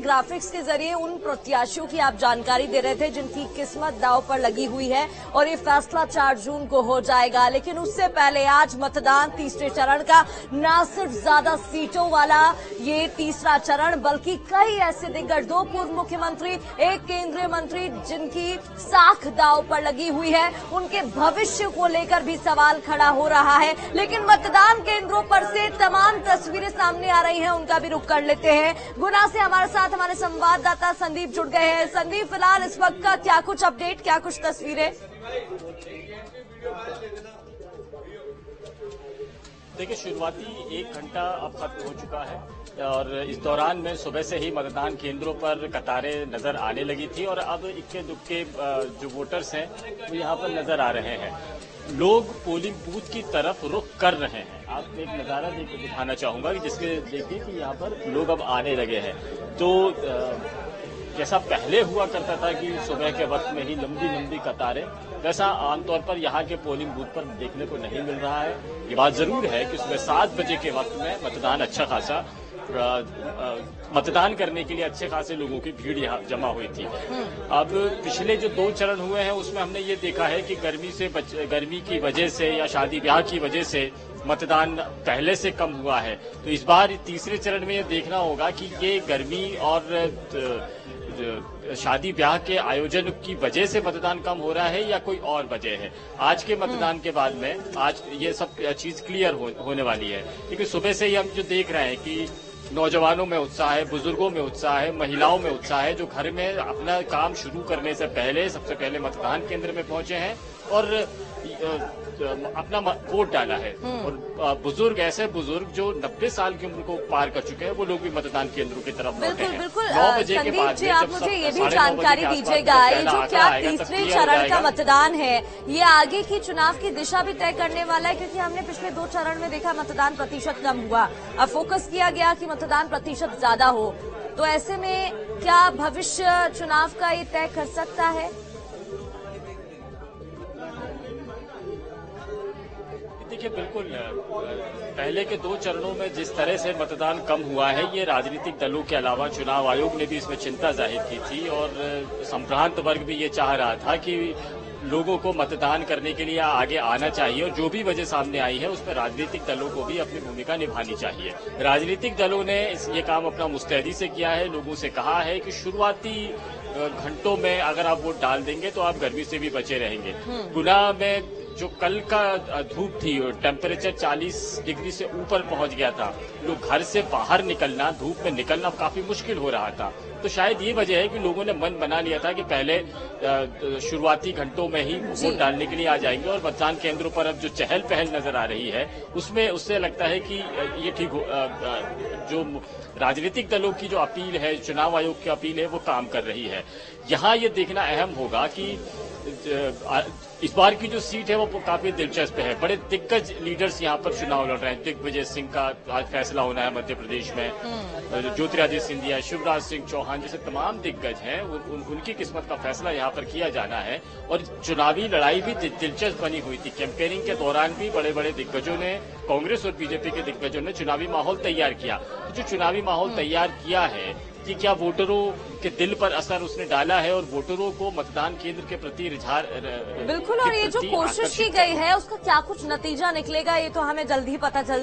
Graphics के जरिए उन प्रत्याशियों की आप जानकारी दे रहे थे जिनकी किस्मत दांव पर लगी हुई है और ये फैसला 4 जून को हो जाएगा। लेकिन उससे पहले आज मतदान तीसरे चरण का, न सिर्फ ज्यादा सीटों वाला ये तीसरा चरण बल्कि कई ऐसे दिग्गज, 2 पूर्व मुख्यमंत्री, 1 केंद्रीय मंत्री जिनकी साख दांव पर लगी हुई है, उनके भविष्य को लेकर भी सवाल खड़ा हो रहा है। लेकिन मतदान केंद्रों पर से तमाम तस्वीरें सामने आ रही हैं, उनका भी रुख कर लेते हैं। गुना से हमारे साथ हमारे संवाददाता संदीप जुड़ गए हैं। संदीप, फिलहाल इस वक्त का क्या कुछ अपडेट, क्या कुछ तस्वीरें? देखिए, शुरुआती 1 घंटा अब खत्म हो चुका है और इस दौरान में सुबह से ही मतदान केंद्रों पर कतारें नजर आने लगी थी और अब इक्के दुक्के जो वोटर्स हैं वो यहाँ पर नजर आ रहे हैं। लोग पोलिंग बूथ की तरफ रुख कर रहे हैं। आप एक नजारा दिखाना चाहूंगा कि जिसके देखिए कि यहाँ पर लोग अब आने लगे हैं। तो जैसा पहले हुआ करता था कि सुबह के वक्त में ही लंबी लंबी कतारें, वैसा आमतौर पर यहाँ के पोलिंग बूथ पर देखने को नहीं मिल रहा है। ये बात जरूर है कि सुबह 7 बजे के वक्त में मतदान अच्छा खासा मतदान करने के लिए अच्छे खासे लोगों की भीड़ यहाँ जमा हुई थी। अब पिछले जो 2 चरण हुए हैं उसमें हमने ये देखा है कि गर्मी की वजह से या शादी ब्याह की वजह से मतदान पहले से कम हुआ है। तो इस बार तीसरे चरण में ये देखना होगा कि ये गर्मी और शादी ब्याह के आयोजन की वजह से मतदान कम हो रहा है या कोई और वजह है। आज के मतदान के बाद में आज ये सब चीज क्लियर होने वाली है, क्योंकि सुबह से ही हम जो देख रहे हैं कि नौजवानों में उत्साह है, बुजुर्गों में उत्साह है, महिलाओं में उत्साह है, जो घर में अपना काम शुरू करने से पहले सबसे पहले मतदान केंद्र में पहुंचे हैं और अपना वोट डाला है। और बुजुर्ग, ऐसे बुजुर्ग जो 90 साल की उम्र को पार कर चुके हैं, वो लोग भी मतदान केंद्रों की तरफ लौटे हैं। 9 बजे के बाद जी, आप मुझे ये भी जानकारी दीजिएगा, ये जो क्या तीसरे चरण का मतदान है, ये आगे की चुनाव की दिशा भी तय करने वाला है? क्योंकि हमने पिछले 2 चरण में देखा मतदान प्रतिशत कम हुआ, अब फोकस किया गया कि मतदान प्रतिशत ज्यादा हो। तो ऐसे में क्या भविष्य चुनाव का ये तय कर सकता है? देखिए, बिल्कुल पहले के 2 चरणों में जिस तरह से मतदान कम हुआ है, ये राजनीतिक दलों के अलावा चुनाव आयोग ने भी इसमें चिंता जाहिर की थी और संभ्रांत वर्ग भी ये चाह रहा था कि लोगों को मतदान करने के लिए आगे आना चाहिए और जो भी वजह सामने आई है उसमें राजनीतिक दलों को भी अपनी भूमिका निभानी चाहिए। राजनीतिक दलों ने ये काम अपना मुस्तैदी से किया है। लोगों से कहा है कि शुरुआती घंटों में अगर आप वोट डाल देंगे तो आप गर्मी से भी बचे रहेंगे। गुना में जो कल का धूप थी, टेम्परेचर 40 डिग्री से ऊपर पहुंच गया था। लोग घर से बाहर निकलना, धूप में निकलना काफी मुश्किल हो रहा था। तो शायद ये वजह है कि लोगों ने मन बना लिया था कि पहले शुरुआती घंटों में ही वोट डालने के लिए आ जाएंगे और मतदान केंद्रों पर अब जो चहल पहल नजर आ रही है उससे लगता है कि ये ठीक जो राजनीतिक दलों की जो अपील है, चुनाव आयोग की अपील है, वो काम कर रही है। यहाँ ये देखना अहम होगा कि इस बार की जो सीट है वो काफी दिलचस्प है। बड़े दिग्गज लीडर्स यहाँ पर चुनाव लड़ रहे हैं। दिग्विजय सिंह का आज फैसला होना है मध्य प्रदेश में, ज्योतिरादित्य सिंधिया, शिवराज सिंह चौहान जैसे तमाम दिग्गज हैं, उनकी किस्मत का फैसला यहाँ पर किया जाना है। और चुनावी लड़ाई भी दिलचस्प बनी हुई थी। कैंपेनिंग के दौरान भी बड़े बड़े दिग्गजों ने, कांग्रेस और बीजेपी के दिग्गजों ने चुनावी माहौल तैयार किया। तो जो चुनावी माहौल तैयार किया है कि क्या वोटरों के दिल पर असर उसने डाला है और वोटरों को मतदान केंद्र के प्रति बिल्कुल, और ये जो कोशिश की गई है उसका क्या कुछ नतीजा निकलेगा, ये तो हमें जल्द ही पता चल